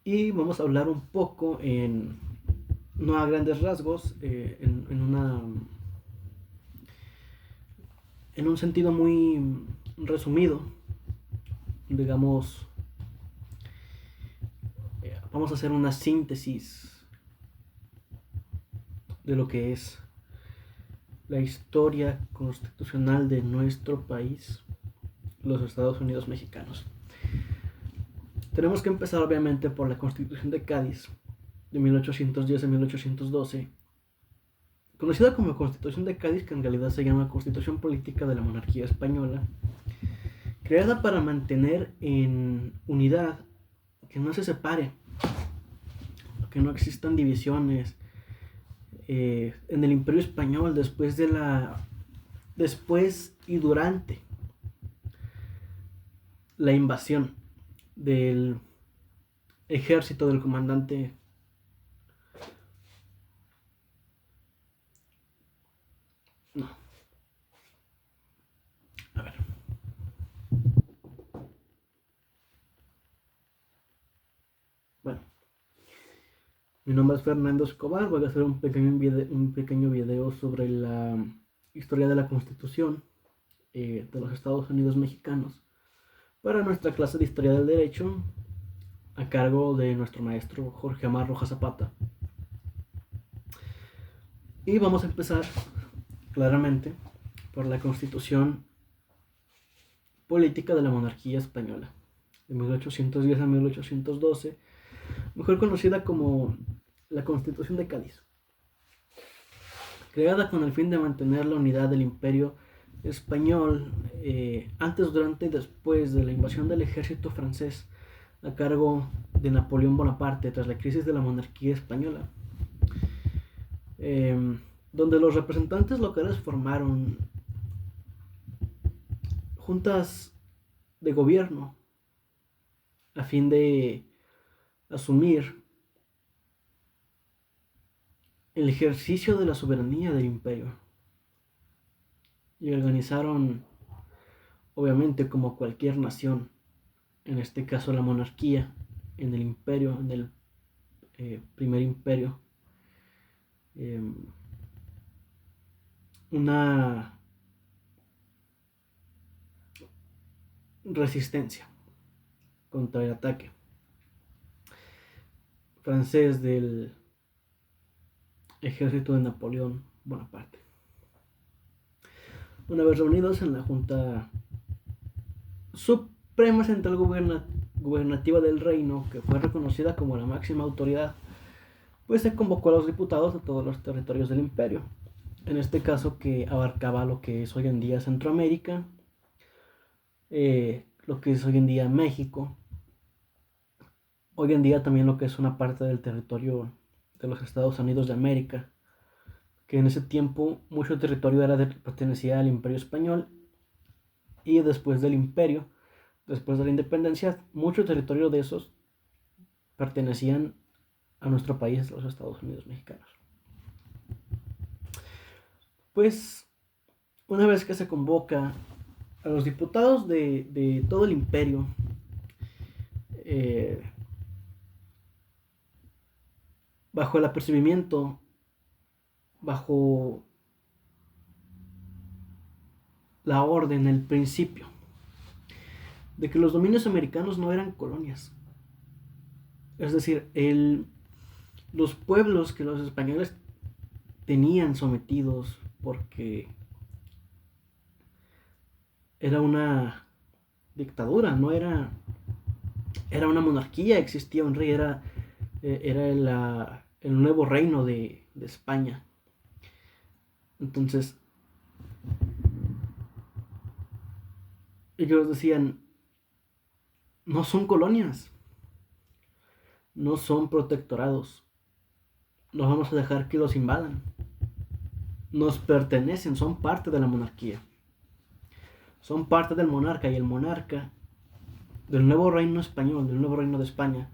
y vamos a hablar un poco no a grandes rasgos, en un sentido muy resumido, digamos, vamos a hacer una síntesis de lo que es la historia constitucional de nuestro país, los Estados Unidos mexicanos. Tenemos que empezar obviamente por la Constitución de Cádiz de 1810 a 1812, conocida como Constitución de Cádiz, que en realidad se llama Constitución Política de la Monarquía Española, creada para mantener en unidad, que no se separe, que no existan divisiones en el Imperio Español después y durante la invasión del ejército del comandante no, a ver. Bueno, mi nombre es Fernando Escobar. Voy a hacer un pequeño video sobre la historia de la Constitución de los Estados Unidos mexicanos para nuestra clase de Historia del Derecho a cargo de nuestro maestro Jorge Amar Rojas Zapata. Y vamos a empezar claramente por la Constitución Política de la Monarquía Española de 1810 a 1812, mejor conocida como la Constitución de Cádiz, creada con el fin de mantener la unidad del Imperio español antes, durante y después de la invasión del ejército francés a cargo de Napoleón Bonaparte tras la crisis de la monarquía española, donde los representantes locales formaron juntas de gobierno a fin de asumir el ejercicio de la soberanía del imperio y organizaron, obviamente como cualquier nación, en este caso la monarquía, en el imperio, en el primer imperio, eh, una resistencia contra el ataque francés del ejército de Napoleón Bonaparte. Una vez reunidos en la Junta Suprema Central Gubernativa del Reino, que fue reconocida como la máxima autoridad, pues se convocó a los diputados de todos los territorios del imperio, en este caso que abarcaba lo que es hoy en día Centroamérica, lo que es hoy en día México, hoy en día también lo que es una parte del territorio de los Estados Unidos de América, que en ese tiempo mucho territorio pertenecía al Imperio Español, y después del imperio, después de la independencia, mucho territorio de esos pertenecían a nuestro país, los Estados Unidos mexicanos. Pues una vez que se convoca a los diputados de todo el imperio, eh, bajo el apercibimiento, bajo la orden, el principio de que los dominios americanos no eran colonias. Es decir, los pueblos que los españoles tenían sometidos porque era una dictadura, no era, era una monarquía, existía un rey, era el nuevo reino de España. Entonces, ellos decían, no son colonias, no son protectorados, no vamos a dejar que los invadan, nos pertenecen, son parte de la monarquía, son parte del monarca, y el monarca del nuevo reino español, del nuevo reino de España,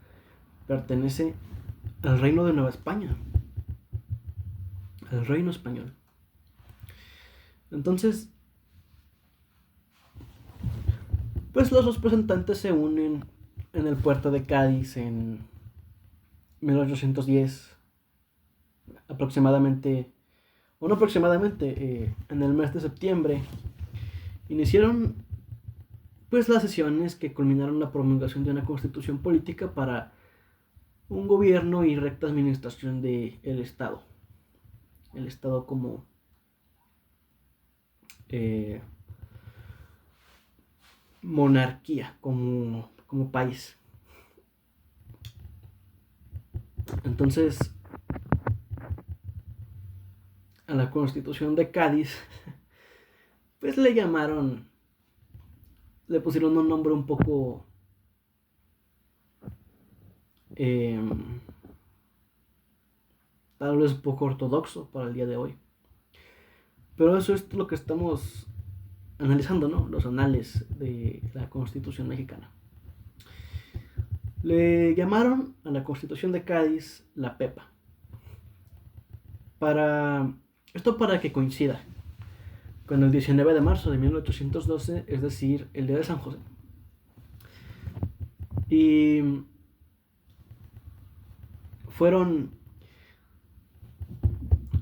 pertenece al reino de Nueva España, al reino español. Entonces, pues los representantes se unen en el puerto de Cádiz 1810, aproximadamente, o no aproximadamente, en el mes de septiembre, iniciaron pues las sesiones que culminaron la promulgación de una constitución política para un gobierno y recta administración del Estado. El Estado como eh, monarquía, como país. Entonces, a la Constitución de Cádiz, pues le pusieron un nombre un poco eh, tal vez un poco ortodoxo para el día de hoy. Pero eso es lo que estamos analizando, ¿no? Los anales de la Constitución mexicana. Le llamaron a la Constitución de Cádiz la Pepa. Para que coincida con el 19 de marzo de 1812, es decir, el día de San José. Y fueron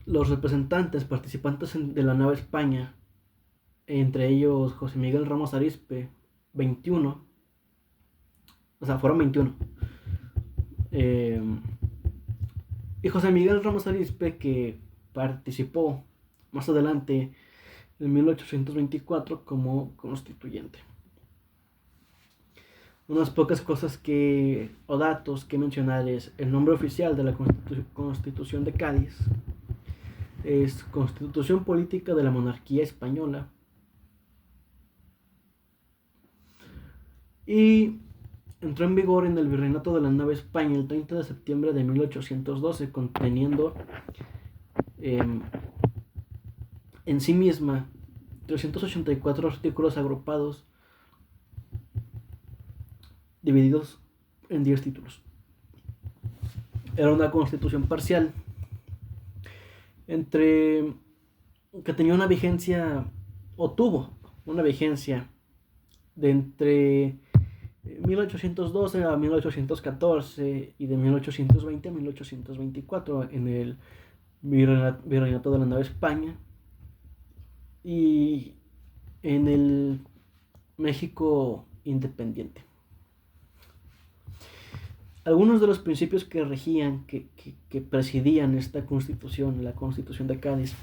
los representantes participantes de la Nueva España, entre ellos José Miguel Ramos Arizpe, 21, o sea, fueron 21. Y José Miguel Ramos Arizpe, que participó más adelante en 1824 como constituyente. Unas pocas cosas o datos que mencionar es el nombre oficial de la Constitución de Cádiz. Es Constitución Política de la Monarquía Española. Y entró en vigor en el Virreinato de la Nueva España el 30 de septiembre de 1812, conteniendo en sí misma 384 artículos agrupados, divididos en 10 títulos. Era una constitución parcial que tenía una vigencia, o tuvo una vigencia, de entre 1812 a 1814 y de 1820 a 1824 en el Virreinato de la Nueva España y en el México independiente. Algunos de los principios que regían, que presidían esta constitución, la Constitución de Cádiz,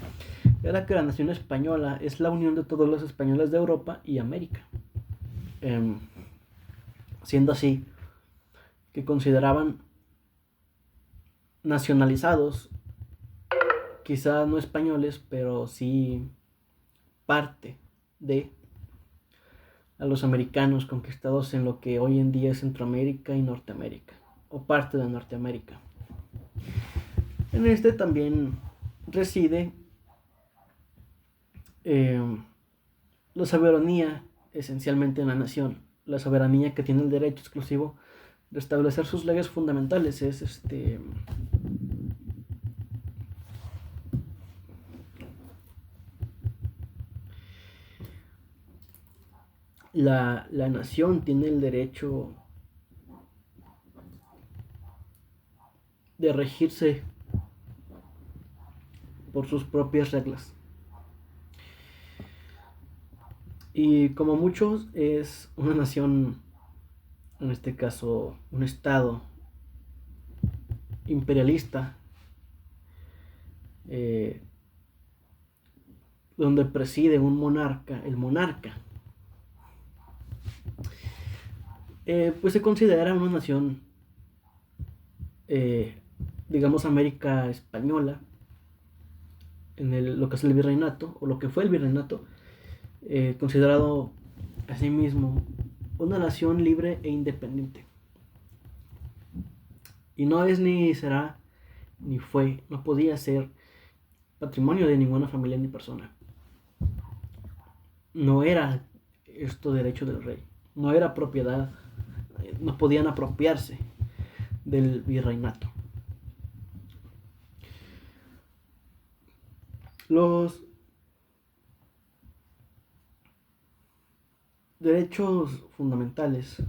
era que la nación española es la unión de todos los españoles de Europa y América. Siendo así, que consideraban nacionalizados, quizás no españoles, pero sí parte de a los americanos conquistados en lo que hoy en día es Centroamérica y Norteamérica, o parte de Norteamérica. En este también reside la soberanía esencialmente en la nación, la soberanía que tiene el derecho exclusivo de establecer sus leyes fundamentales. Es la nación tiene el derecho de regirse por sus propias reglas. Y como muchos, es una nación, en este caso un estado imperialista, donde preside un monarca, el monarca. Pues se considera una nación, digamos, América española, en lo que es el virreinato, o lo que fue el virreinato, considerado a sí mismo una nación libre e independiente. Y no es, ni será, ni fue, no podía ser patrimonio de ninguna familia ni persona. No era esto derecho del rey, no era propiedad, no podían apropiarse del virreinato. Los derechos fundamentales,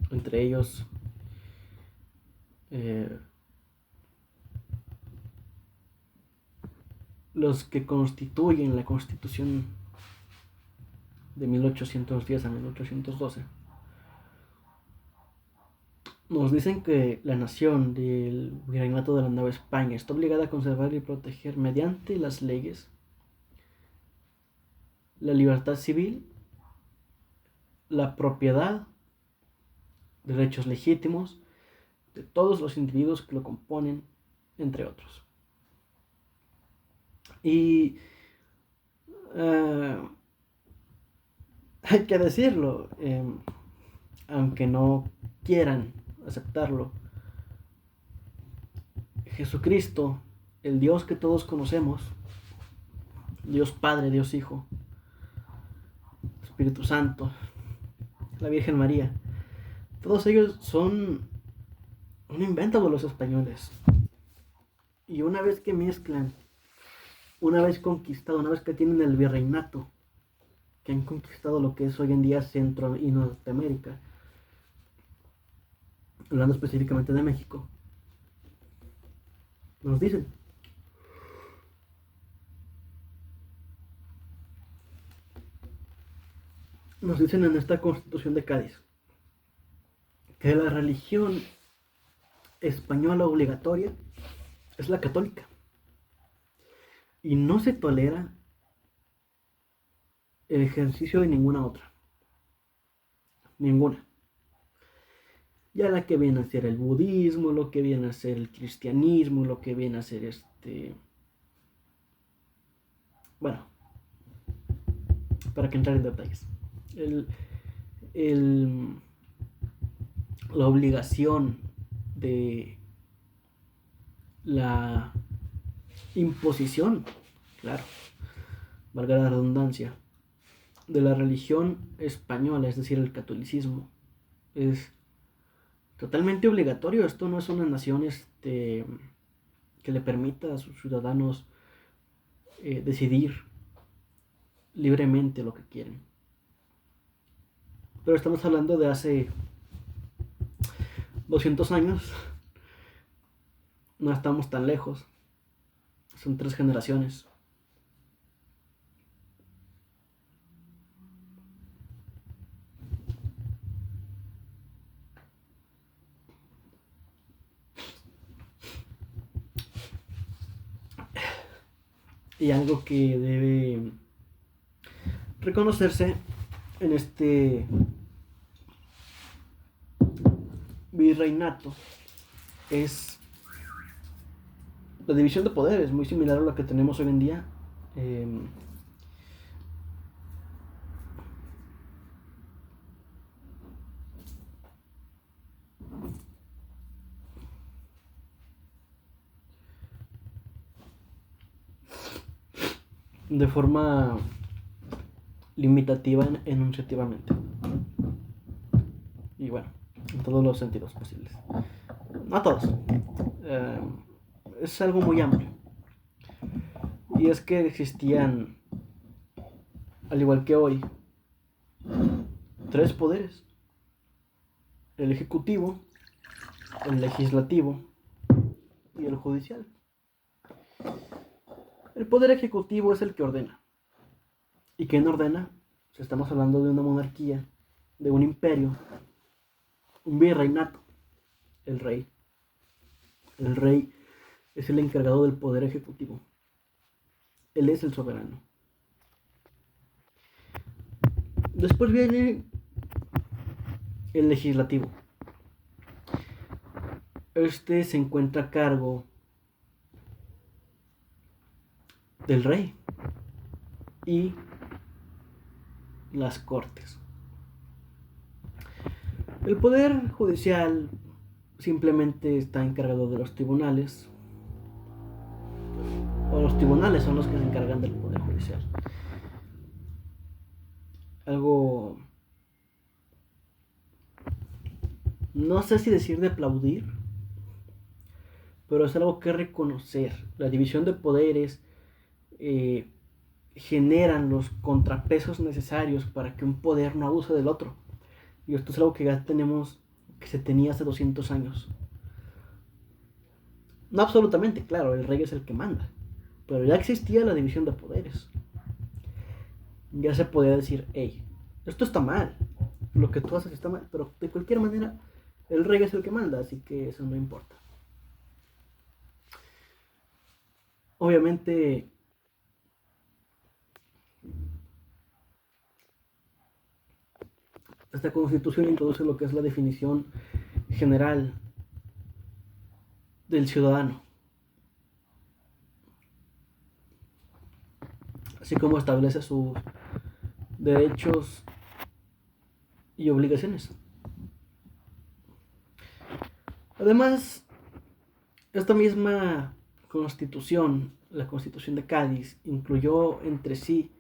entre ellos eh, los que constituyen la Constitución de 1810 a 1812, nos dicen que la nación del Virreinato de la Nueva España está obligada a conservar y proteger mediante las leyes la libertad civil, la propiedad, derechos legítimos de todos los individuos que lo componen, entre otros. Y hay que decirlo, aunque no quieran aceptarlo, Jesucristo, el Dios que todos conocemos, Dios Padre, Dios Hijo, Espíritu Santo, la Virgen María, todos ellos son un invento de los españoles. Y una vez que mezclan, una vez conquistado, una vez que tienen el virreinato, que han conquistado lo que es hoy en día Centro y Norteamérica, hablando específicamente de México, nos dicen en esta Constitución de Cádiz que la religión española obligatoria es la católica y no se tolera el ejercicio de ninguna otra, ninguna. Ya la que viene a ser el budismo, lo que viene a ser el cristianismo, lo que viene a ser bueno, para que entrar en detalles, la obligación de la imposición, claro, valga la redundancia, de la religión española, es decir, el catolicismo, es totalmente obligatorio. Esto no es una nación que le permita a sus ciudadanos decidir libremente lo que quieren. Pero estamos hablando de hace 200 años, no estamos tan lejos, son 3 generaciones. Y algo que debe reconocerse en este virreinato es la división de poderes, muy similar a lo que tenemos hoy en día. De forma limitativa enunciativamente. Y bueno, en todos los sentidos posibles. No todos. Es algo muy amplio. Y es que existían, al igual que hoy, 3 poderes: el ejecutivo, el legislativo y el judicial. El poder ejecutivo es el que ordena. ¿Y quién ordena? Si estamos hablando de una monarquía, de un imperio, un virreinato, el rey. El rey es el encargado del poder ejecutivo. Él es el soberano. Después viene el legislativo. Este se encuentra a cargo del rey y las cortes. El poder judicial simplemente está encargado de los tribunales, o los tribunales son los que se encargan del poder judicial. Algo, no sé si decir de aplaudir, pero es algo que reconocer. La división de poderes generan los contrapesos necesarios para que un poder no abuse del otro. Y esto es algo que ya tenemos, que se tenía hace 200 años. No absolutamente, claro, el rey es el que manda, pero ya existía la división de poderes. Ya se podía decir, hey, esto está mal, lo que tú haces está mal, pero de cualquier manera el rey es el que manda, así que eso no importa. Obviamente, esta constitución introduce lo que es la definición general del ciudadano, así como establece sus derechos y obligaciones. Además, esta misma constitución, la constitución de Cádiz, incluyó entre sí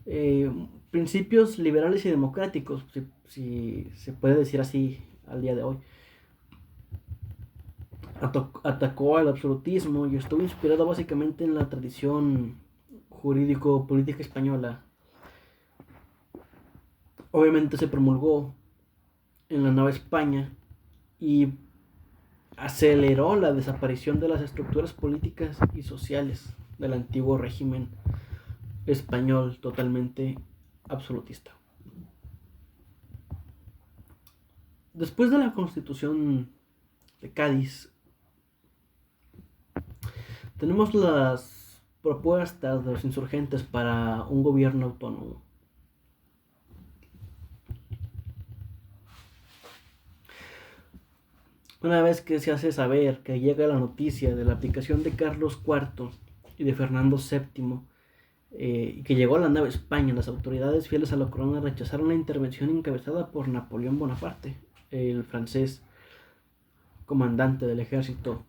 eh, principios liberales y democráticos, si se puede decir así al día de hoy. Atacó al absolutismo y estuvo inspirado básicamente en la tradición jurídico-política española. Obviamente se promulgó en la Nueva España y aceleró la desaparición de las estructuras políticas y sociales del antiguo régimen español totalmente absolutista. Después de la Constitución de Cádiz, tenemos las propuestas de los insurgentes para un gobierno autónomo. Una vez que se hace saber que llega la noticia de la aplicación de Carlos IV y de Fernando VII, y que llegó a la Nueva España, las autoridades fieles a la corona rechazaron la intervención encabezada por Napoleón Bonaparte, el francés comandante del ejército.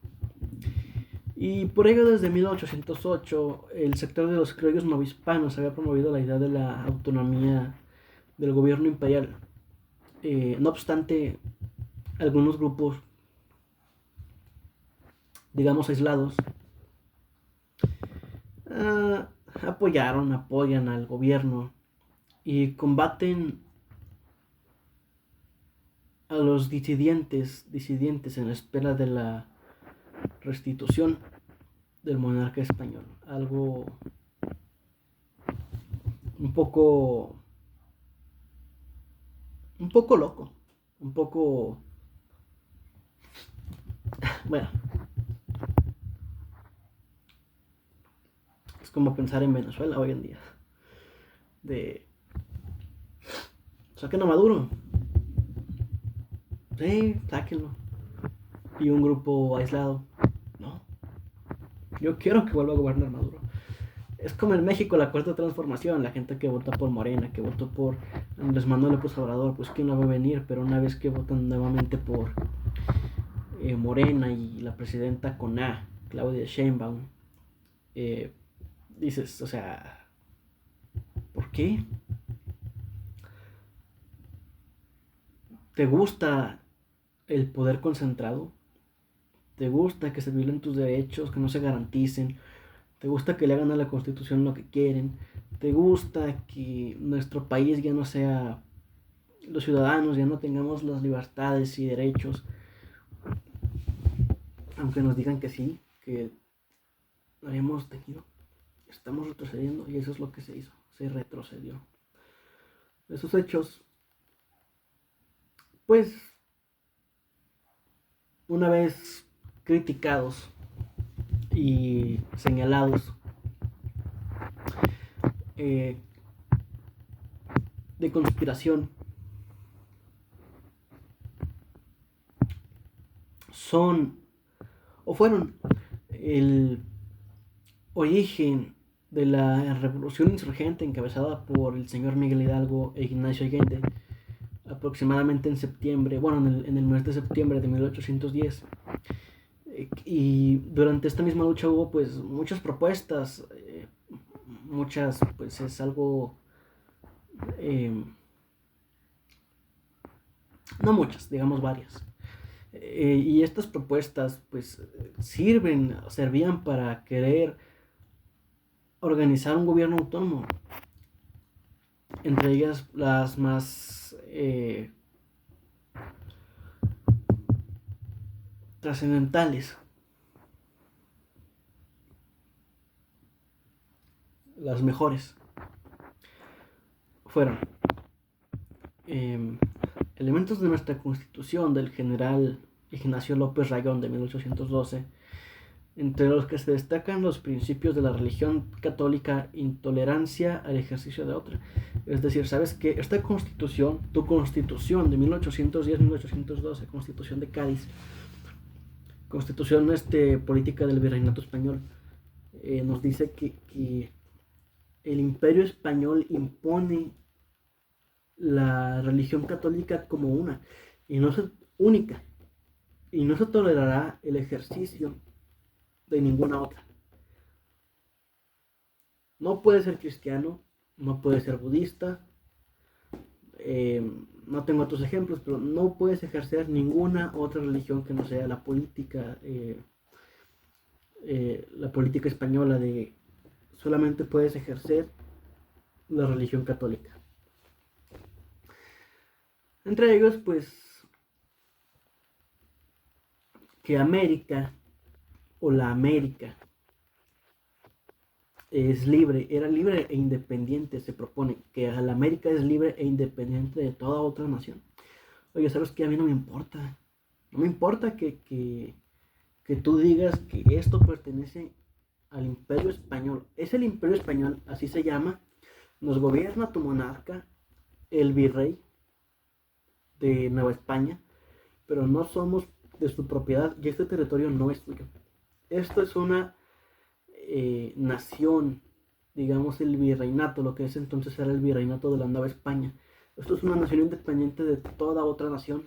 Y por ello, desde 1808, el sector de los criollos novohispanos había promovido la idea de la autonomía del gobierno imperial. No obstante, algunos grupos, digamos aislados, apoyan al gobierno y combaten a los disidentes en la espera de la restitución del monarca español. Algo un poco loco, un poco, bueno, es como pensar en Venezuela hoy en día, de saquen a Maduro, sí, sáquenlo, y un grupo aislado, no, yo quiero que vuelva a gobernar Maduro. Es como en México la cuarta transformación, la gente que vota por Morena, que votó por Andrés Manuel López Obrador, pues quién no va a venir, pero una vez que votan nuevamente por Morena y la presidenta con A, Claudia Sheinbaum, eh, dices, o sea, ¿por qué? ¿Te gusta el poder concentrado? ¿Te gusta que se violen tus derechos, que no se garanticen? ¿Te gusta que le hagan a la Constitución lo que quieren? ¿Te gusta que nuestro país ya no sea, los ciudadanos ya no tengamos las libertades y derechos? Aunque nos digan que sí, que lo habíamos tenido, estamos retrocediendo y eso es lo que se hizo, se retrocedió. Esos hechos, pues, una vez criticados y señalados eh, de conspiración, son o fueron el origen de la revolución insurgente encabezada por el señor Miguel Hidalgo e Ignacio Allende aproximadamente en septiembre, bueno, en el mes de septiembre de 1810. Y durante esta misma lucha hubo pues muchas propuestas, muchas, pues es algo, eh, no muchas, digamos varias. Y estas propuestas pues servían para querer organizar un gobierno autónomo, entre ellas las más trascendentales. las mejores fueron elementos de nuestra Constitución del general Ignacio López Rayón de 1812, entre los que se destacan los principios de la religión católica, intolerancia al ejercicio de otra. Es decir, sabes que esta Constitución, tu Constitución de 1810-1812, Constitución de Cádiz, Constitución política del Virreinato Español, nos dice que el Imperio Español impone la religión católica como una y no se, única, y no se tolerará el ejercicio de ninguna otra. No puede ser cristiano, no puede ser budista, no tengo otros ejemplos, pero no puedes ejercer ninguna otra religión que no sea la política española. De solamente puedes ejercer la religión católica. Entre ellos, pues, que América o la América es libre, era libre e independiente. Se propone que la América es libre e independiente de toda otra nación. Oye, ¿sabes qué? A mí no me importa. No me importa que tú digas que esto pertenece al Imperio Español. Es el Imperio Español, así se llama. Nos gobierna tu monarca, el virrey de Nueva España, pero no somos de su propiedad y este territorio no es suyo. Esto es una nación, digamos el virreinato, lo que es entonces era el virreinato de la Nueva España. Esto es una nación independiente de toda otra nación.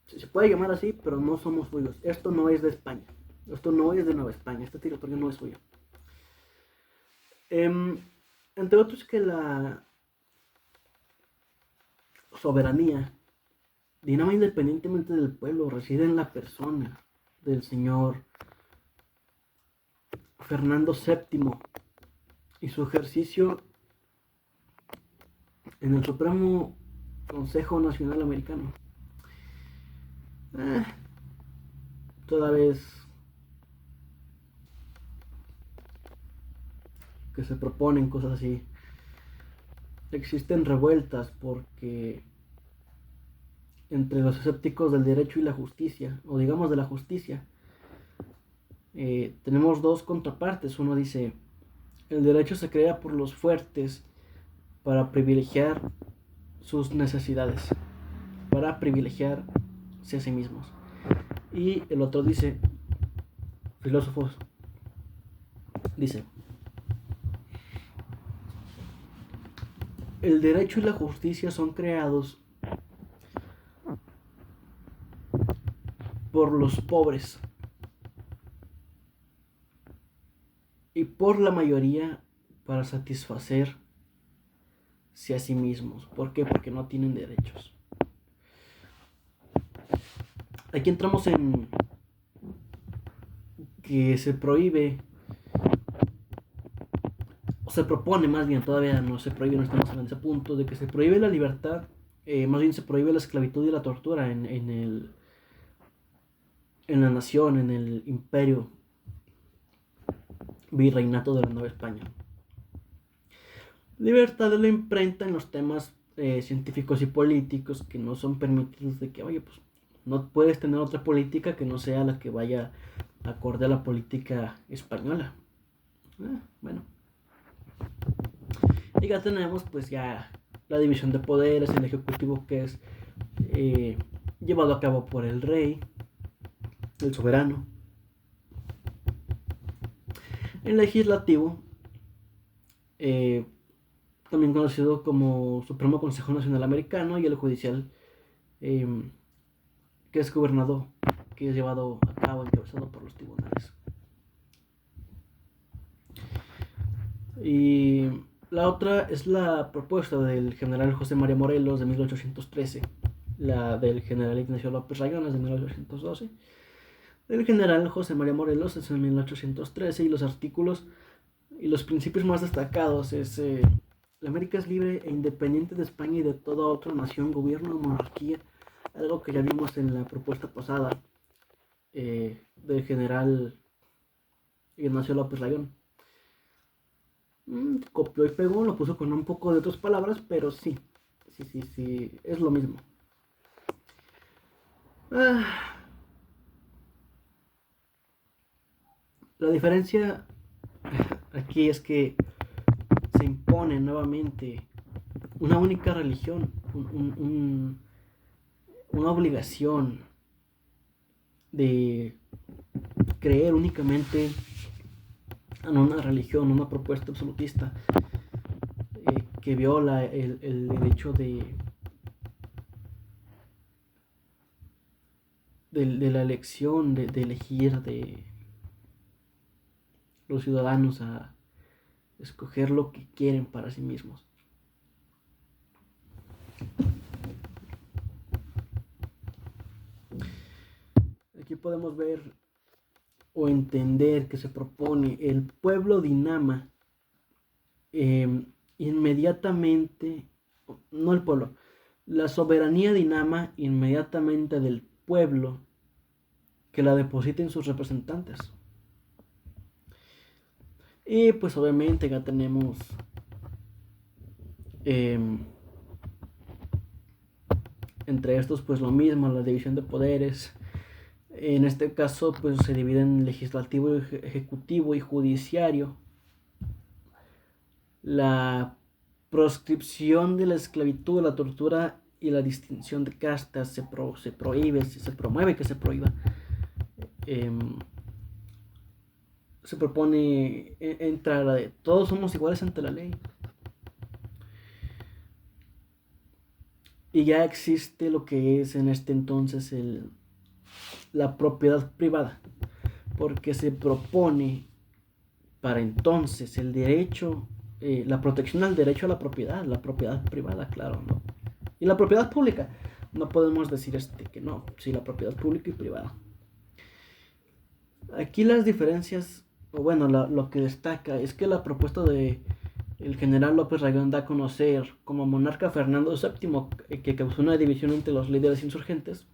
Se puede llamar así, pero no somos suyos. Esto no es de España. Esto no es de Nueva España. Este territorio no es suyo. Entre otros, que la soberanía, digamos, independientemente del pueblo, reside en la persona del señor Fernando VII y su ejercicio en el Supremo Consejo Nacional Americano. Toda vez que se proponen cosas así, existen revueltas porque entre los escépticos del derecho y la justicia, o digamos de la justicia, tenemos dos contrapartes. Uno dice, el derecho se crea por los fuertes para privilegiar sus necesidades, para privilegiarse a sí mismos. Y el otro dice, filósofos, dice, el derecho y la justicia son creados por los pobres y por la mayoría para satisfacerse a sí mismos. ¿Por qué? Porque no tienen derechos. Aquí entramos en que se prohíbe, o se propone más bien, todavía no se prohíbe, no estamos en ese punto, de que se prohíbe la libertad, más bien se prohíbe la esclavitud y la tortura en la nación, en el imperio virreinato de la Nueva España. Libertad de la imprenta en los temas científicos y políticos que no son permitidos, de que, oye, pues no puedes tener otra política que no sea la que vaya acorde a la política española. Bueno. Y ya tenemos pues ya la división de poderes, el ejecutivo que es llevado a cabo por el rey, el soberano. El legislativo, también conocido como Supremo Consejo Nacional Americano, y el judicial, que es gobernado, que es llevado a cabo, encabezado por los tribunales. Y la otra es la propuesta del general José María Morelos de 1813, la del general Ignacio López Rayón de 1812, del general José María Morelos es en 1813, y los artículos y los principios más destacados es la América es libre e independiente de España y de toda otra nación, gobierno o monarquía, algo que ya vimos en la propuesta pasada del general Ignacio López Rayón. Copió y pegó, lo puso con un poco de otras palabras, pero sí, es lo mismo. La diferencia aquí es que se impone nuevamente una única religión, una obligación de creer únicamente en una religión, una propuesta absolutista que viola el derecho de la elección, de elegir de los ciudadanos a escoger lo que quieren para sí mismos. Aquí podemos ver o entender que se propone el pueblo dinama inmediatamente, no el pueblo, la soberanía dinama inmediatamente del pueblo que la deposita en sus representantes. Y pues obviamente ya tenemos entre estos pues lo mismo, la división de poderes. En este caso pues se divide en legislativo, ejecutivo y judiciario. La proscripción de la esclavitud, la tortura y la distinción de castas se prohíbe, se promueve que se prohíba. Se propone entrar la de todos somos iguales ante la ley. Y ya existe lo que es en este entonces la propiedad privada, porque se propone para entonces el derecho, la protección al derecho a la propiedad privada, claro, ¿no? Y la propiedad pública, no podemos decir que no, sí, la propiedad pública y privada. Aquí las diferencias, o bueno, lo que destaca es que la propuesta de el general López Rayón da a conocer como monarca Fernando VII, que causó una división entre los líderes insurgentes,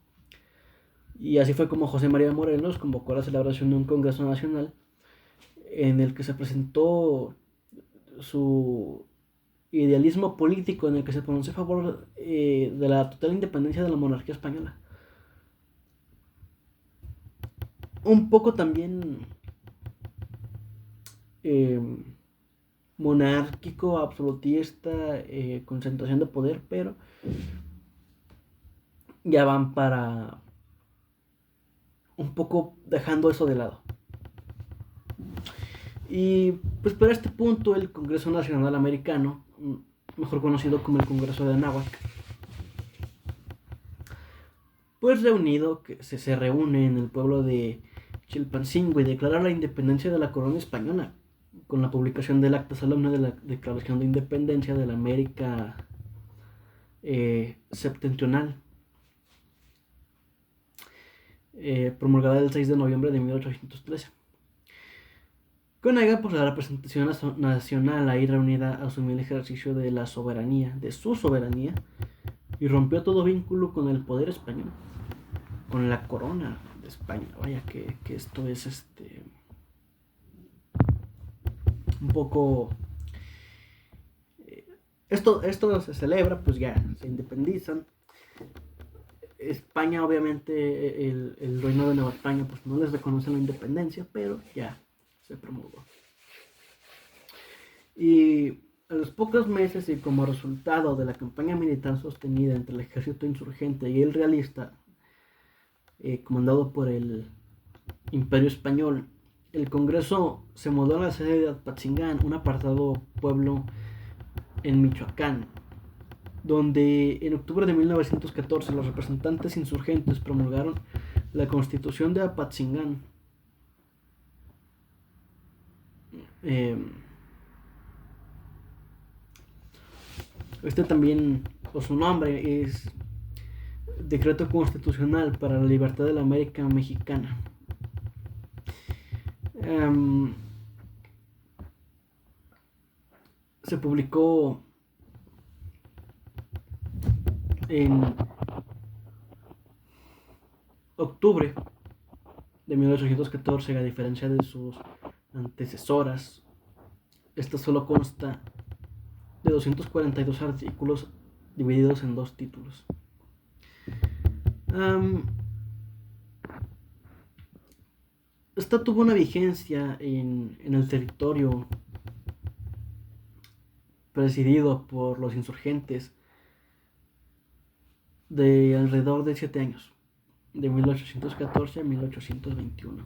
y así fue como José María Morelos convocó la celebración de un Congreso Nacional en el que se presentó su idealismo político, en el que se pronunció a favor de la total independencia de la monarquía española. Un poco también monárquico, absolutista, concentración de poder, pero ya van para un poco dejando eso de lado. Y pues para este punto el Congreso Nacional Americano, mejor conocido como el Congreso de Anáhuac, pues reunido, que se reúne en el pueblo de Chilpancingo y declara la independencia de la corona española con la publicación del acta solemne de la Declaración de Independencia de la América Septentrional, promulgada el 6 de noviembre de 1813. Con ella, pues la representación nacional ahí reunida asumió el ejercicio de la soberanía, de su soberanía, y rompió todo vínculo con el poder español, con la corona de España. Vaya que esto es un poco... Esto se celebra, pues ya se independizan. España, obviamente, el reino de Nueva España, pues no les reconoce la independencia, pero ya se promulgó. Y a los pocos meses y como resultado de la campaña militar sostenida entre el ejército insurgente y el realista, comandado por el Imperio Español, el Congreso se mudó a la sede de Apatzingán, un apartado pueblo en Michoacán, donde en octubre de 1914 los representantes insurgentes promulgaron la Constitución de Apatzingán. Este también, o su nombre, es Decreto Constitucional para la Libertad de la América Mexicana. Se publicó en octubre de 1814, a diferencia de sus antecesoras. Esta solo consta de 242 artículos divididos en 2 títulos. Esta tuvo una vigencia en el territorio presidido por los insurgentes de alrededor de 7 años, de 1814 a 1821,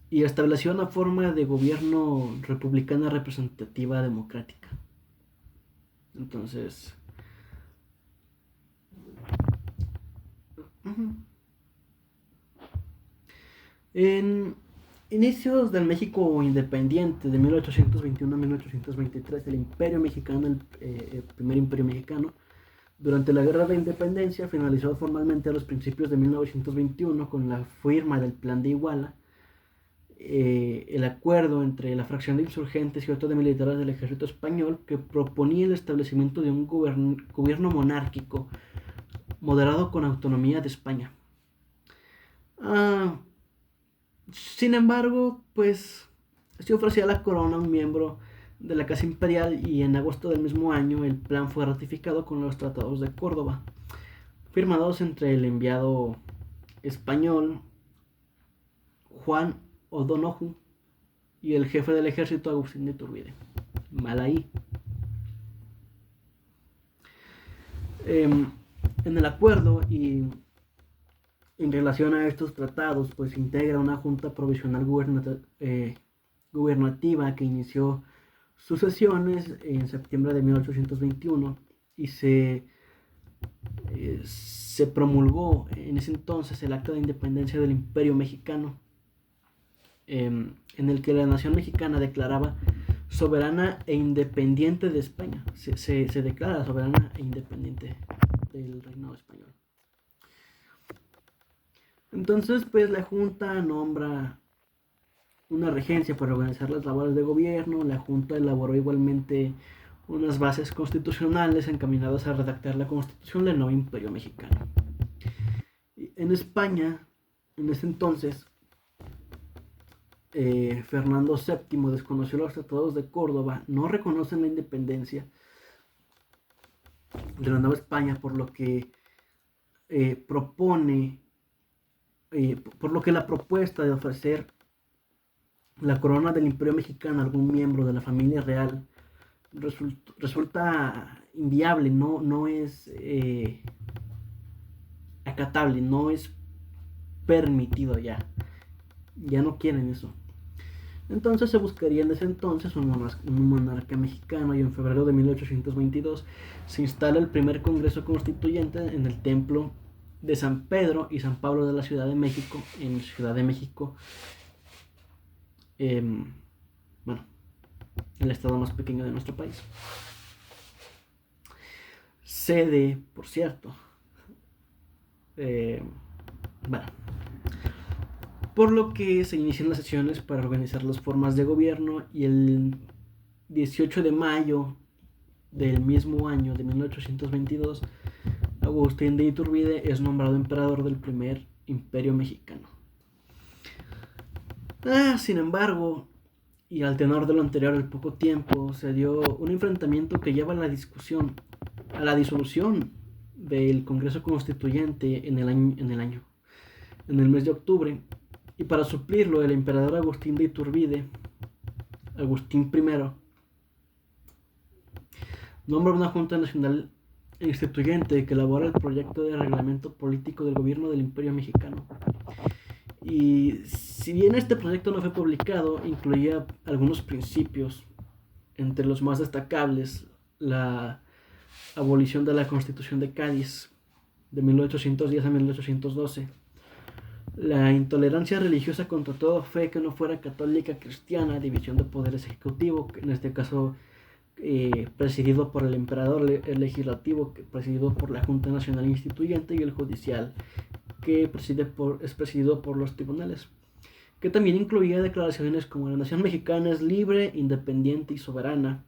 y estableció una forma de gobierno republicana representativa democrática. Entonces, en inicios del México independiente de 1821 a 1823, el Imperio Mexicano, el primer Imperio Mexicano, durante la Guerra de Independencia, finalizó formalmente a los principios de 1921 con la firma del Plan de Iguala, el acuerdo entre la fracción de insurgentes y otros de militares del ejército español, que proponía el establecimiento de un gobierno monárquico moderado con autonomía de España. Sin embargo, pues se ofrecía a la corona un miembro de la Casa Imperial, y en agosto del mismo año el plan fue ratificado con los tratados de Córdoba, firmados entre el enviado español Juan O'Donoghue y el jefe del ejército Agustín de Iturbide. Mal ahí. En el acuerdo y en relación a estos tratados, pues integra una junta provisional gubernativa que inició sus sesiones en septiembre de 1821 y se promulgó en ese entonces el Acta de Independencia del Imperio Mexicano, en el que la nación mexicana declaraba soberana e independiente de España. Se declara soberana e independiente del reinado español. Entonces, pues la Junta nombra una regencia para organizar las labores de gobierno. La Junta elaboró igualmente unas bases constitucionales encaminadas a redactar la Constitución del nuevo Imperio Mexicano. En España, en ese entonces, Fernando VII desconoció los tratados de Córdoba, no reconocen la independencia de la Nueva España, por lo que por lo que la propuesta de ofrecer la corona del Imperio Mexicano a algún miembro de la familia real resulta inviable, no es acatable, no es permitido ya no quieren eso. Entonces se buscaría en ese entonces un monarca mexicano, y en febrero de 1822 se instala el primer Congreso Constituyente en el Templo de San Pedro y San Pablo de la Ciudad de México, en Ciudad de México, bueno, el estado más pequeño de nuestro país. Sede, por cierto, bueno, por lo que se inician las sesiones para organizar las formas de gobierno, y el 18 de mayo del mismo año de 1822, Agustín de Iturbide es nombrado emperador del primer Imperio Mexicano. Sin embargo, y al tenor de lo anterior, al poco tiempo se dio un enfrentamiento que lleva a la disolución del Congreso Constituyente en el mes de octubre. Y para suplirlo, el emperador Agustín de Iturbide, Agustín I, nombra una Junta Nacional Instituyente que elabora el proyecto de reglamento político del gobierno del Imperio Mexicano. Y si bien este proyecto no fue publicado, incluía algunos principios, entre los más destacables la abolición de la Constitución de Cádiz de 1810 a 1812, la intolerancia religiosa contra toda fe que no fuera católica, cristiana, división de poderes ejecutivo, que en este caso presidido por el emperador, el legislativo, presidido por la Junta Nacional Instituyente, y el judicial, que es presidido por los tribunales, que también incluía declaraciones como: la nación mexicana es libre, independiente y soberana,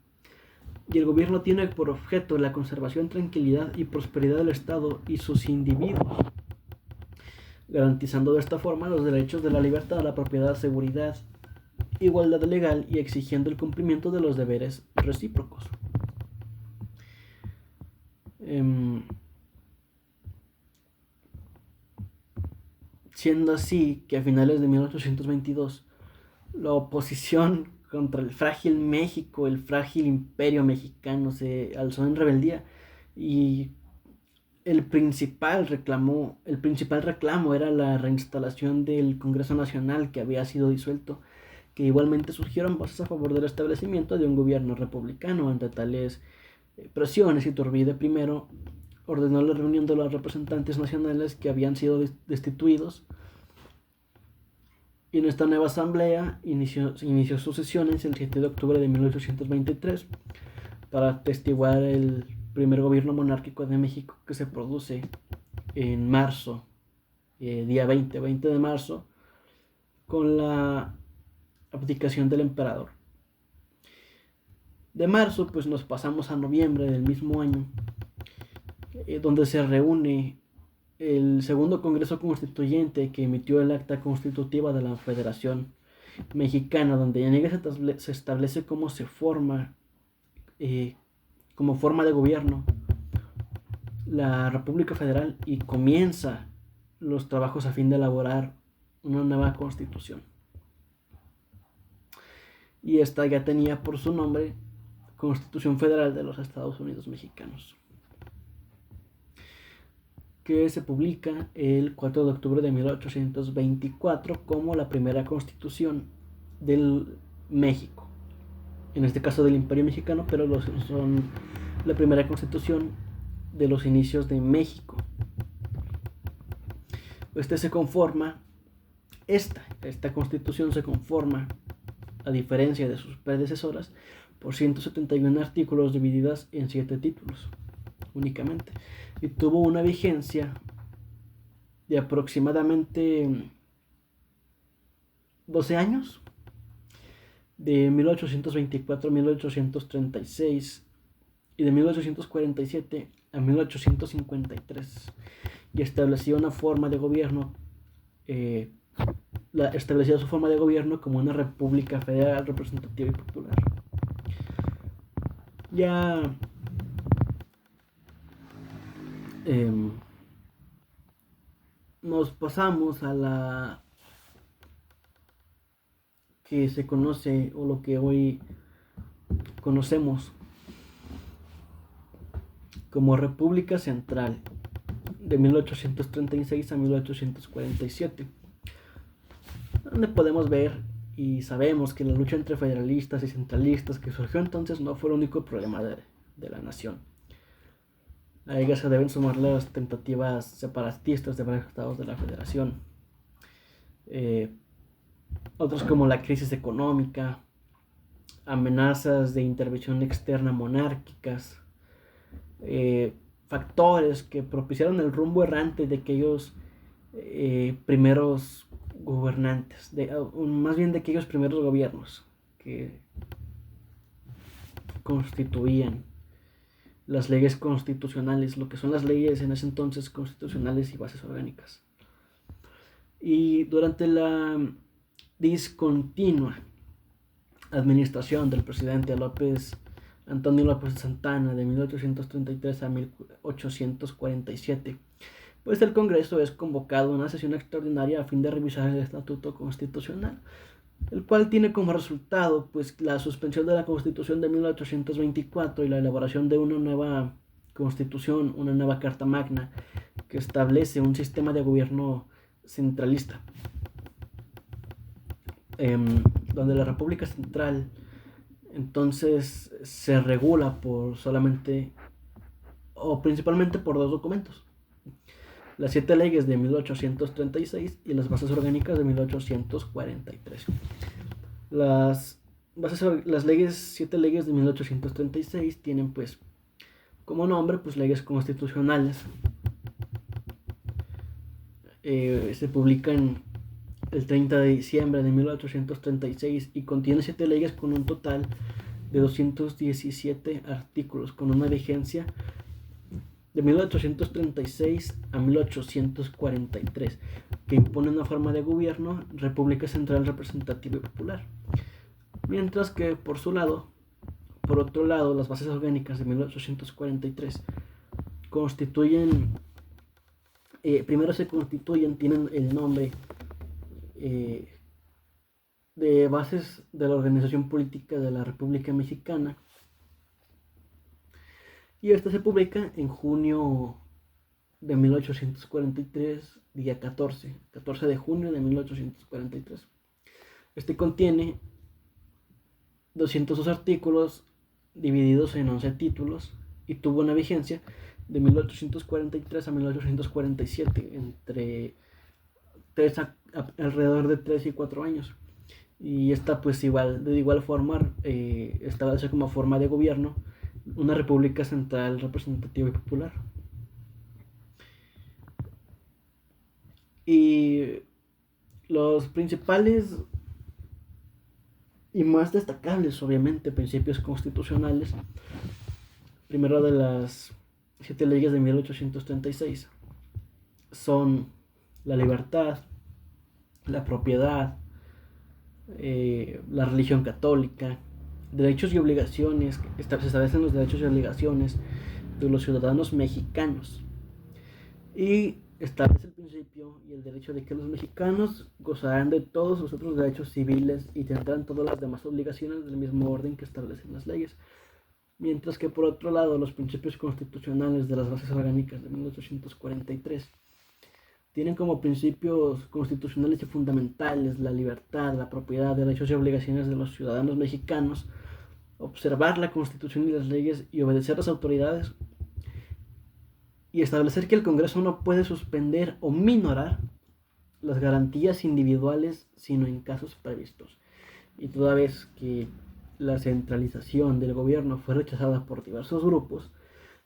y el gobierno tiene por objeto la conservación, tranquilidad y prosperidad del Estado y sus individuos. garantizando de esta forma los derechos de la libertad, la propiedad, seguridad, igualdad legal y exigiendo el cumplimiento de los deberes recíprocos. Siendo así que a finales de 1822 la oposición contra el frágil México, el frágil imperio mexicano, se alzó en rebeldía y el principal reclamo era la reinstalación del Congreso Nacional que había sido disuelto, que igualmente surgieron voces a favor del establecimiento de un gobierno republicano. Ante tales presiones, Iturbide I ordenó la reunión de los representantes nacionales que habían sido destituidos, y en esta nueva asamblea inició sus sesiones el 7 de octubre de 1823 para atestiguar el primer gobierno monárquico de México, que se produce en marzo, día 20 de marzo, con la abdicación del emperador. De marzo pues nos pasamos a noviembre del mismo año, donde se reúne el segundo Congreso Constituyente, que emitió el acta constitutiva de la Federación Mexicana, donde en ella se establece cómo se forma, como forma de gobierno, la República Federal, y comienza los trabajos a fin de elaborar una nueva constitución. Y esta ya tenía por su nombre Constitución Federal de los Estados Unidos Mexicanos, que se publica el 4 de octubre de 1824 como la primera constitución del México, en este caso del Imperio Mexicano, pero son la primera constitución de los inicios de México. Esta constitución se conforma, a diferencia de sus predecesoras, por 171 artículos divididas en 7 títulos únicamente, y tuvo una vigencia de aproximadamente 12 años, de 1824 a 1836 y de 1847 a 1853, y estableció una forma de gobierno, establecía su forma de gobierno como una república federal representativa y popular. Ya nos pasamos a la que se conoce, o lo que hoy conocemos como República Central, de 1836 a 1847, donde podemos ver y sabemos que la lucha entre federalistas y centralistas que surgió entonces no fue el único problema de la nación. A ella se deben sumar las tentativas separatistas de varios estados de la federación, otros como la crisis económica, amenazas de intervención externa monárquicas, factores que propiciaron el rumbo errante de aquellos primeros gobernantes, más bien de aquellos primeros gobiernos que constituían las leyes constitucionales, lo que son las leyes en ese entonces constitucionales y bases orgánicas. Y durante la discontinua administración del presidente Antonio López de Santana, de 1833 a 1847, pues el Congreso es convocado a una sesión extraordinaria a fin de revisar el Estatuto Constitucional, el cual tiene como resultado pues la suspensión de la Constitución de 1824 y la elaboración de una nueva Constitución, una nueva Carta Magna, que establece un sistema de gobierno centralista, donde la República Central entonces se regula por solamente, o principalmente, por 2 documentos: las 7 leyes de 1836 y las bases orgánicas de 1843. Las 7 leyes de 1836 tienen pues como nombre pues leyes constitucionales. Se publican el 30 de diciembre de 1836 y contiene 7 leyes con un total de 217 artículos, con una vigencia de 1836 a 1843, que impone una forma de gobierno, República Central Representativa y Popular. Mientras que por otro lado, las bases orgánicas de 1843 primero se constituyen, tienen el nombre de bases de la organización política de la República Mexicana, y esta se publica en junio de 1843, día 14 de junio de 1843. Este contiene 202 artículos divididos en 11 títulos y tuvo una vigencia de 1843 a 1847, entre alrededor de 3 y 4 años. Y esta pues de igual forma establece como forma de gobierno una república central representativa y popular. Y los principales y más destacables, obviamente, principios constitucionales, primero de las 7 leyes de 1836, son la libertad, la propiedad, la religión católica, derechos y obligaciones. Se establecen los derechos y obligaciones de los ciudadanos mexicanos, y establece el principio y el derecho de que los mexicanos gozarán de todos los otros derechos civiles y tendrán todas las demás obligaciones del mismo orden que establecen las leyes. Mientras que por otro lado, los principios constitucionales de las bases orgánicas de 1843 tienen como principios constitucionales y fundamentales la libertad, la propiedad, derechos y obligaciones de los ciudadanos mexicanos, observar la Constitución y las leyes y obedecer a las autoridades, y establecer que el Congreso no puede suspender o minorar las garantías individuales sino en casos previstos. Y toda vez que la centralización del gobierno fue rechazada por diversos grupos,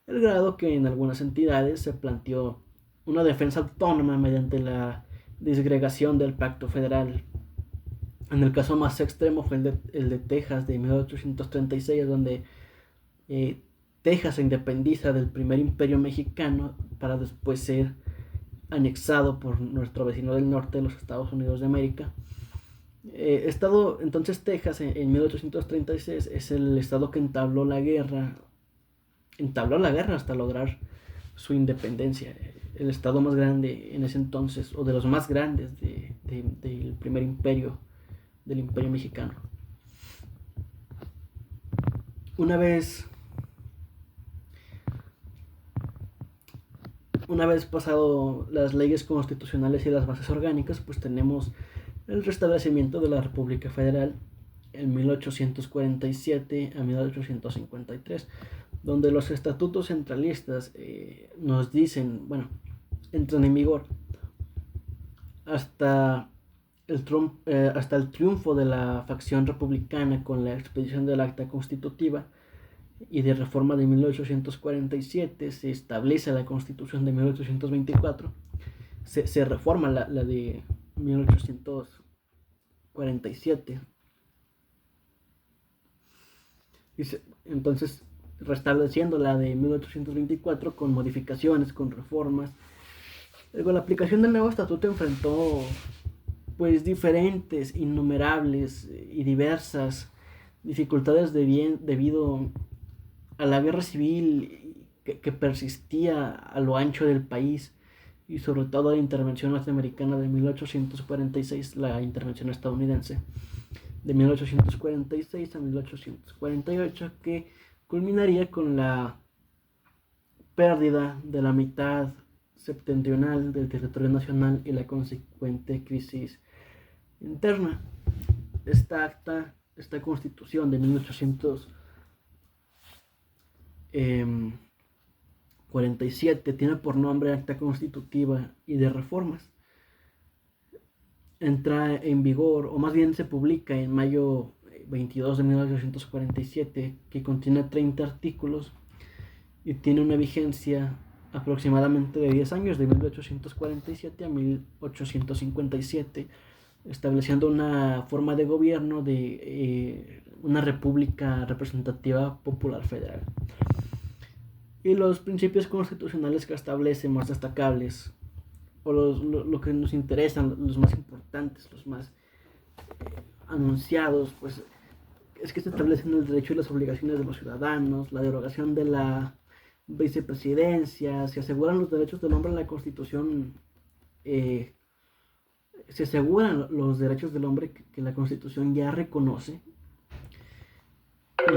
el grado que en algunas entidades se planteó una defensa autónoma mediante la disgregación del Pacto Federal. En el caso más extremo fue el de Texas de 1836, donde Texas se independiza del primer imperio mexicano para después ser anexado por nuestro vecino del norte, los Estados Unidos de América. Entonces Texas en 1836 es el estado que entabló la guerra hasta lograr su independencia. El estado más grande en ese entonces, o de los más grandes del primer imperio, del imperio mexicano. Una vez pasado las leyes constitucionales y las bases orgánicas, pues tenemos el restablecimiento de la República Federal en 1847 a 1853, donde los estatutos centralistas nos dicen, entran en vigor hasta el triunfo de la facción republicana con la expedición del Acta Constitutiva y de reforma de 1847. Se establece la Constitución de 1824, se reforma la de 1847, entonces restableciendo la de 1824 con modificaciones, con reformas. Luego, la aplicación del nuevo estatuto enfrentó pues diferentes, innumerables y diversas dificultades debido a la guerra civil que persistía a lo ancho del país, y sobre todo a la intervención norteamericana de 1846, la intervención estadounidense de 1846 a 1848, que culminaría con la pérdida de la mitad septentrional del territorio nacional y la consecuente crisis interna. Esta constitución de 1847 tiene por nombre Acta Constitutiva y de Reformas. Entra en vigor, o más bien se publica en mayo 22 de 1847, que contiene 30 artículos y tiene una vigencia aproximadamente de 10 años, de 1847 a 1857, estableciendo una forma de gobierno de una república representativa popular federal. Y los principios constitucionales que establece más destacables, o lo que nos interesan, los más importantes, los más anunciados, pues es que se establecen el derecho y las obligaciones de los ciudadanos, la derogación de la vicepresidencia, se aseguran los derechos del hombre en la Constitución, eh, se aseguran los derechos del hombre que la Constitución ya reconoce.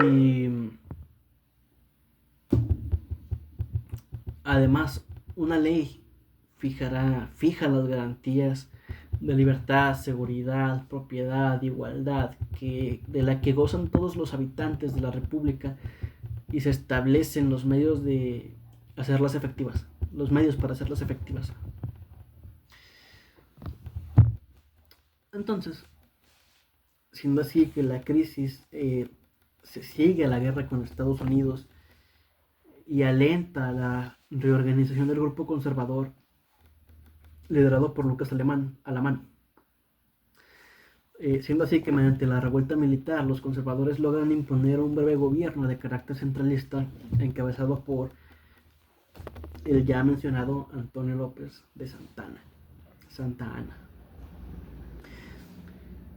Y además, una ley fija las garantías de libertad, seguridad, propiedad, igualdad, de la que gozan todos los habitantes de la República, y se establecen los medios de hacerlas efectivas, los medios para hacerlas efectivas. Entonces, siendo así que la crisis se sigue a la guerra con Estados Unidos y alenta la reorganización del grupo conservador liderado por Lucas Alamán. Siendo así que mediante la revuelta militar los conservadores logran imponer un breve gobierno de carácter centralista encabezado por el ya mencionado Antonio López de Santa Anna.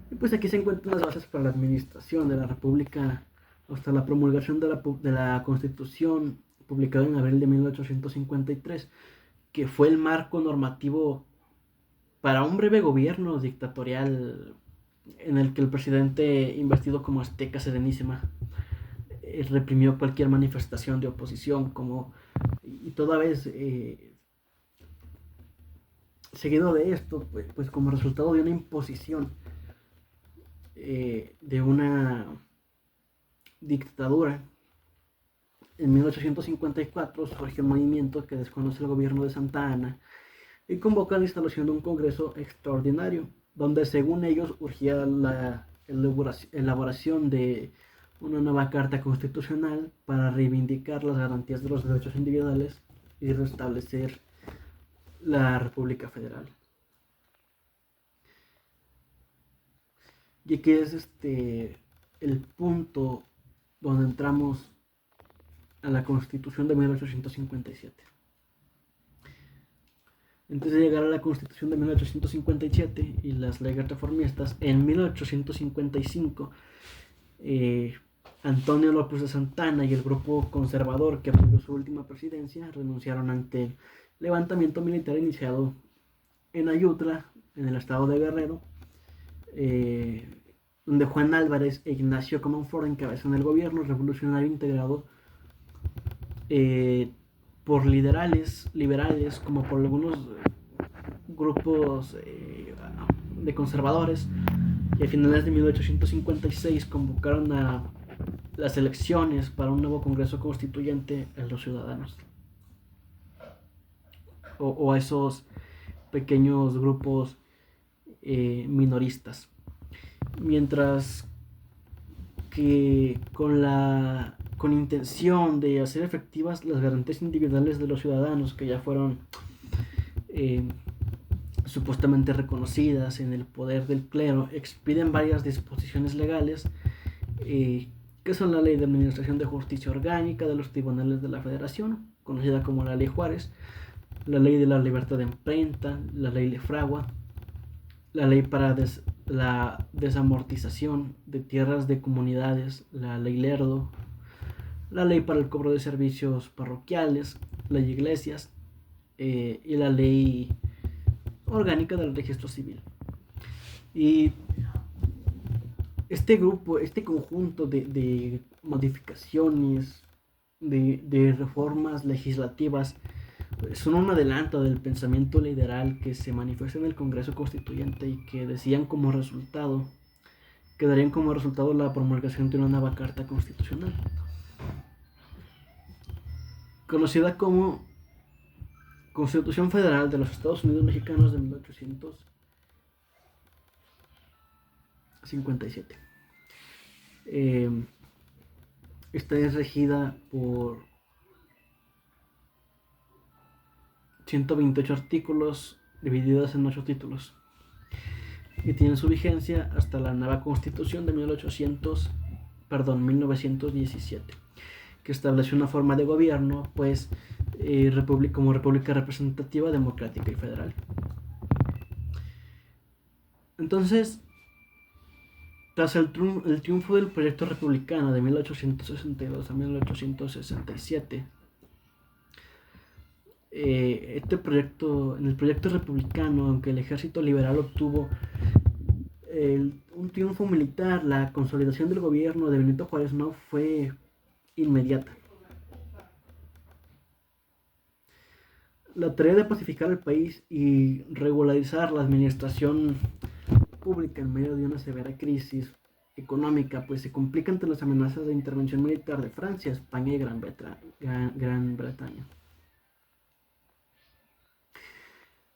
Y pues aquí se encuentran las bases para la administración de la República hasta la promulgación de la Constitución publicada en abril de 1853, que fue el marco normativo para un breve gobierno dictatorial en el que el presidente, investido como Azteca Serenísima, reprimió cualquier manifestación de oposición, y toda vez seguido de esto, pues como resultado de una imposición de una dictadura, en 1854 surge un movimiento que desconoce el gobierno de Santa Anna y convoca la instalación de un congreso extraordinario, donde según ellos urgía la elaboración de una nueva carta constitucional para reivindicar las garantías de los derechos individuales y restablecer la República Federal. Y aquí es el punto donde entramos a la Constitución de 1857. Antes de llegar a la Constitución de 1857 y las leyes reformistas, en 1855 Antonio López de Santa Anna y el grupo conservador que apoyó su última presidencia renunciaron ante el levantamiento militar iniciado en Ayutla, en el estado de Guerrero, donde Juan Álvarez e Ignacio Comonfort encabezan el gobierno revolucionario integrado por liberales como por algunos grupos de conservadores, y a finales de 1856 convocaron a las elecciones para un nuevo Congreso Constituyente en los ciudadanos, o a esos pequeños grupos minoristas, mientras que con intención de hacer efectivas las garantías individuales de los ciudadanos que ya fueron supuestamente reconocidas en el poder del clero, expiden varias disposiciones legales que son la Ley de Administración de Justicia Orgánica de los Tribunales de la Federación, conocida como la Ley Juárez, la Ley de la Libertad de Imprenta, la Ley de Fragua, la Ley para la Desamortización de Tierras de Comunidades, la Ley Lerdo, la Ley para el Cobro de Servicios Parroquiales, Ley Iglesias y la Ley Orgánica del Registro Civil. Y este conjunto de modificaciones, de reformas legislativas, son un adelanto del pensamiento liberal que se manifiesta en el Congreso Constituyente y que darían como resultado la promulgación de una nueva Carta Constitucional, conocida como Constitución Federal de los Estados Unidos Mexicanos de 1857. Esta es regida por 128 artículos divididos en 8 títulos y tiene su vigencia hasta la nueva Constitución de 1917. que estableció una forma de gobierno, pues, como república representativa, democrática y federal. Entonces, tras el triunfo del proyecto republicano de 1862 a 1867, en el proyecto republicano, aunque el ejército liberal obtuvo un triunfo militar, la consolidación del gobierno de Benito Juárez no fue inmediata. La tarea de pacificar el país y regularizar la administración pública en medio de una severa crisis económica, pues se complica ante las amenazas de intervención militar de Francia, España y Gran Bretaña,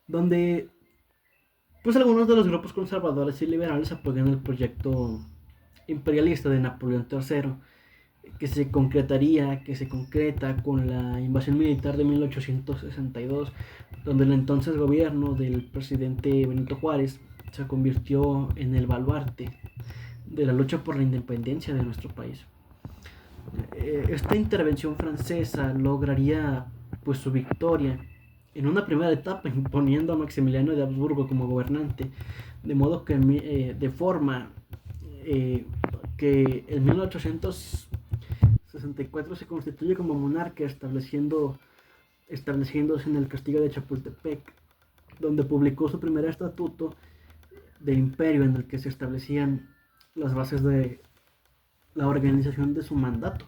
donde pues algunos de los grupos conservadores y liberales apoyan el proyecto imperialista de Napoleón III, que se concreta con la invasión militar de 1862, donde el entonces gobierno del presidente Benito Juárez se convirtió en el baluarte de la lucha por la independencia de nuestro país. Esta intervención francesa lograría pues su victoria en una primera etapa, imponiendo a Maximiliano de Habsburgo como gobernante, de modo que de forma que en 1864 se constituye como monarca, estableciéndose en el castillo de Chapultepec, donde publicó su primer estatuto del imperio, en el que se establecían las bases de la organización de su mandato.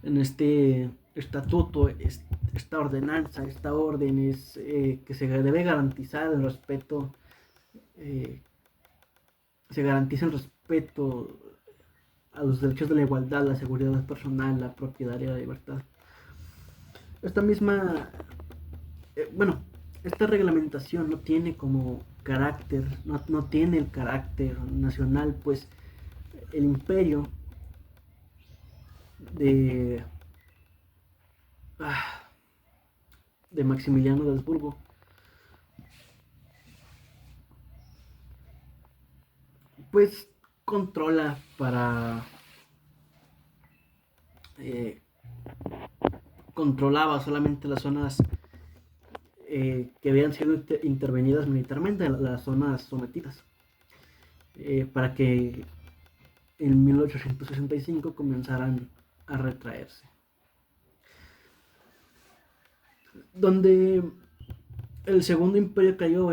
En este estatuto, esta ordenanza, esta orden es que se debe garantizar el respeto, se garantiza el respeto a los derechos de la igualdad, la seguridad personal, la propiedad y la libertad. Esta misma, esta reglamentación no tiene como carácter, no tiene el carácter nacional, pues el imperio de Maximiliano de Habsburgo pues controla controlaba solamente las zonas que habían sido intervenidas militarmente, las zonas sometidas, para que en 1865 comenzaran a retraerse. Donde el segundo imperio cayó,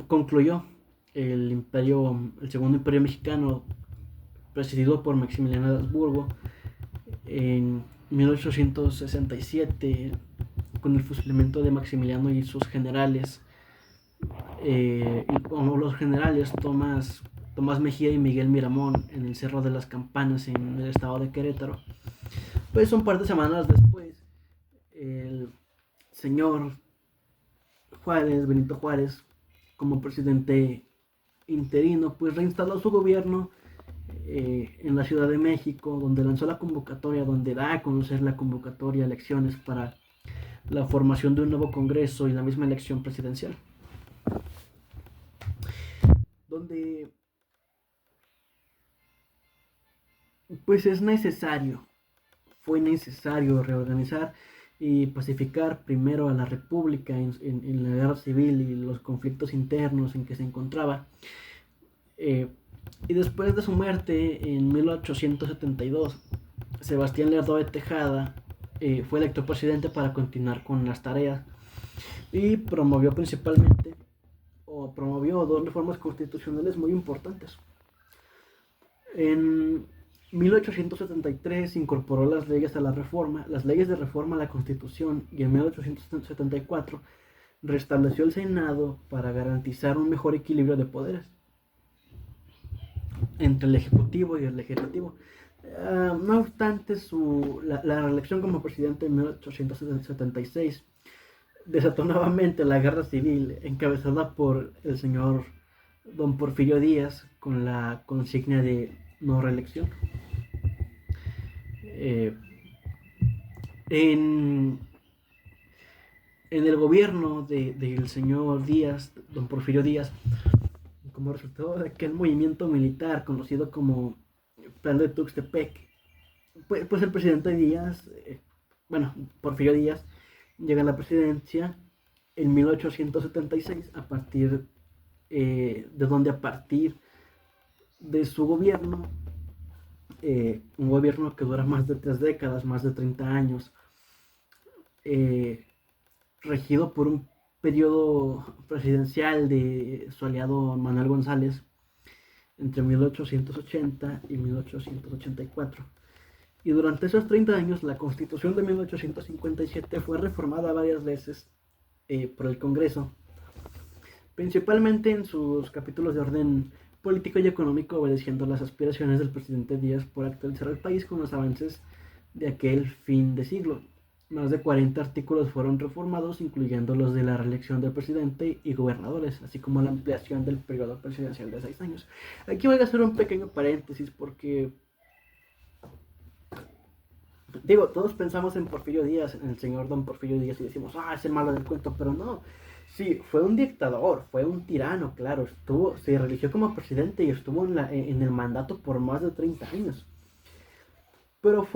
concluyó el segundo imperio mexicano, presidido por Maximiliano de Habsburgo, en 1867, con el fusilamiento de Maximiliano y sus generales, y como los generales Tomás Mejía y Miguel Miramón, en el Cerro de las Campanas, en el estado de Querétaro. Pues un par de semanas después, el señor Benito Juárez, como presidente interino, pues reinstaló su gobierno en la Ciudad de México, donde lanzó la convocatoria, donde da a conocer la convocatoria a elecciones para la formación de un nuevo Congreso y la misma elección presidencial, donde pues fue necesario reorganizar y pacificar primero a la República en la guerra civil y los conflictos internos en que se encontraba. Y después de su muerte en 1872, Sebastián Lerdo de Tejada fue electo presidente para continuar con las tareas y promovió dos reformas constitucionales muy importantes. En 1873 incorporó las leyes de reforma a la Constitución, y en 1874 restableció el Senado para garantizar un mejor equilibrio de poderes entre el Ejecutivo y el Legislativo. No obstante, la reelección como presidente en 1876 desató nuevamente la guerra civil, encabezada por el señor don Porfirio Díaz, con la consigna de no reelección. En el gobierno del señor Díaz, don Porfirio Díaz, como resultado de aquel movimiento militar conocido como Plan de Tuxtepec, pues el presidente Díaz, bueno, Porfirio Díaz, llega a la presidencia en 1876, a partir de donde a partir de su gobierno, un gobierno que dura más de 3 décadas, más de 30 años, eh, regido por un periodo presidencial de su aliado Manuel González entre 1880 y 1884. Y durante esos 30 años, la Constitución de 1857 fue reformada varias veces por el Congreso, principalmente en sus capítulos de orden político y económico, obedeciendo las aspiraciones del presidente Díaz por actualizar el país con los avances de aquel fin de siglo. Más de 40 artículos fueron reformados, incluyendo los de la reelección del presidente y gobernadores, así como la ampliación del periodo presidencial de 6 años. Aquí voy a hacer un pequeño paréntesis porque, digo, todos pensamos en Porfirio Díaz, en el señor don Porfirio Díaz, y decimos, es el malo del cuento, pero no. Sí, fue un dictador, fue un tirano, claro, se religió como presidente y estuvo en el mandato por más de 30 años. Pero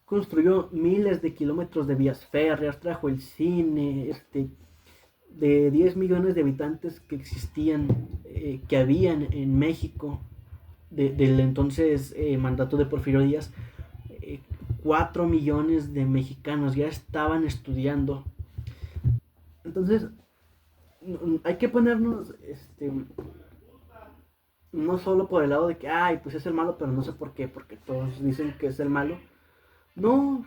construyó miles de kilómetros de vías férreas, trajo el cine, de 10 millones de habitantes que existían, que habían en México, del entonces mandato de Porfirio Díaz, 4 millones de mexicanos ya estaban estudiando. Entonces, hay que ponernos, no solo por el lado de que, pues es el malo, pero no sé por qué, porque todos dicen que es el malo. No,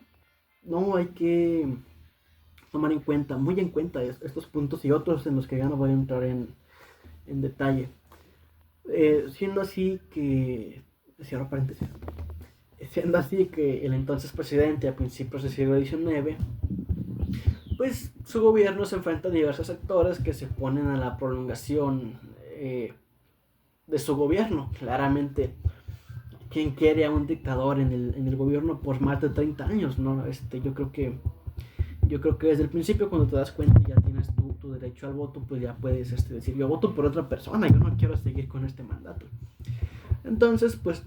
no, hay que tomar muy en cuenta estos puntos y otros en los que ya no voy a entrar en detalle. Siendo así que, cierro paréntesis, siendo así que el entonces presidente a principios del siglo XIX, pues su gobierno se enfrenta a diversos sectores que se oponen a la prolongación de su gobierno. Claramente, ¿quién quiere a un dictador en el gobierno por más de 30 años? ¿No? Yo creo que desde el principio, cuando te das cuenta ya tienes tu derecho al voto, pues ya puedes decir, yo voto por otra persona, yo no quiero seguir con este mandato. Entonces, pues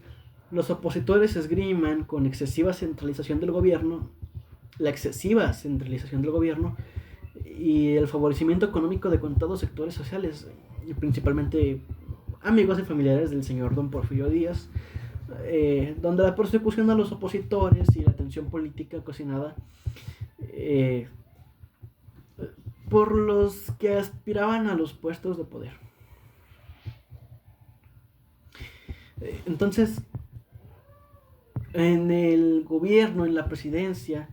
los opositores esgriman con la excesiva centralización del gobierno y el favorecimiento económico de contados sectores sociales, y principalmente amigos y familiares del señor don Porfirio Díaz, donde la persecución a los opositores y la tensión política ocasionada por los que aspiraban a los puestos de poder. Entonces, en el gobierno, en la presidencia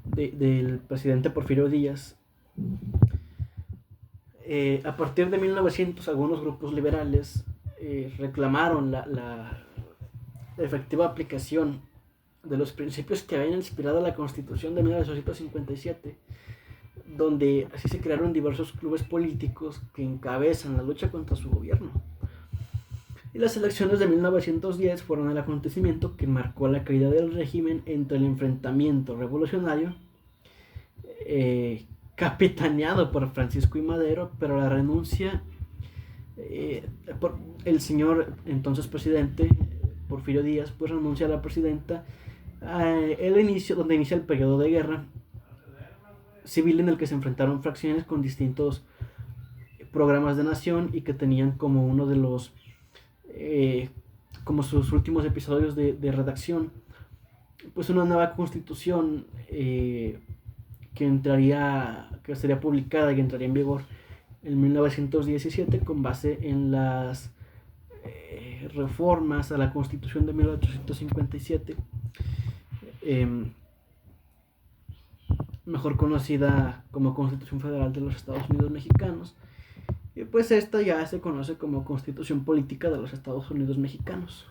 del presidente Porfirio Díaz, a partir de 1900, algunos grupos liberales reclamaron la efectiva aplicación de los principios que habían inspirado la Constitución de 1857, donde así se crearon diversos clubes políticos que encabezan la lucha contra su gobierno. Y las elecciones de 1910 fueron el acontecimiento que marcó la caída del régimen entre el enfrentamiento revolucionario, capitaneado por Francisco I. Madero, pero la renuncia por el señor entonces presidente Porfirio Díaz, pues renuncia a la presidenta, donde inicia el periodo de guerra civil en el que se enfrentaron fracciones con distintos programas de nación y que tenían como uno de los como sus últimos episodios de redacción, pues una nueva constitución que sería publicada y entraría en vigor en 1917 con base en las reformas a la Constitución de 1857, mejor conocida como Constitución Federal de los Estados Unidos Mexicanos. Y pues esta ya se conoce como Constitución Política de los Estados Unidos Mexicanos.